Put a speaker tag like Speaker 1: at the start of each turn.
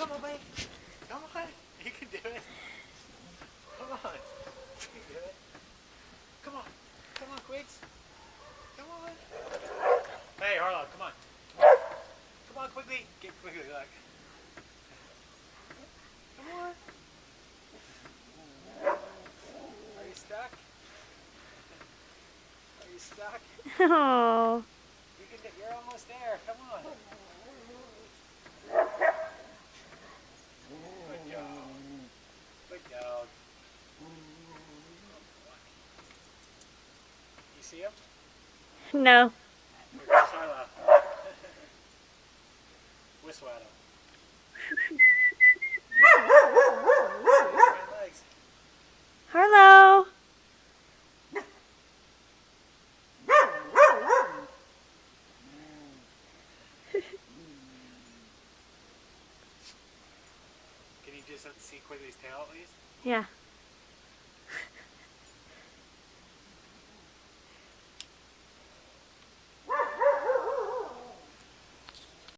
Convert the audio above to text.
Speaker 1: Come on, buddy. Come on. You can do it. Come on. You can do it. Come on. Come on, Quigs. Come on. Hey, Harlow, come on. Come on, Quigley. Get Quigley luck. Come on. Are you stuck? Are you stuck?
Speaker 2: Oh.
Speaker 1: You're almost there. Come on. Good dog. Good dog. You see him?
Speaker 2: No.
Speaker 1: Here comes Harlow. Whistle at him. My legs.
Speaker 2: Harlow.
Speaker 1: Can you just see Quigley's tail at least?
Speaker 2: Yeah.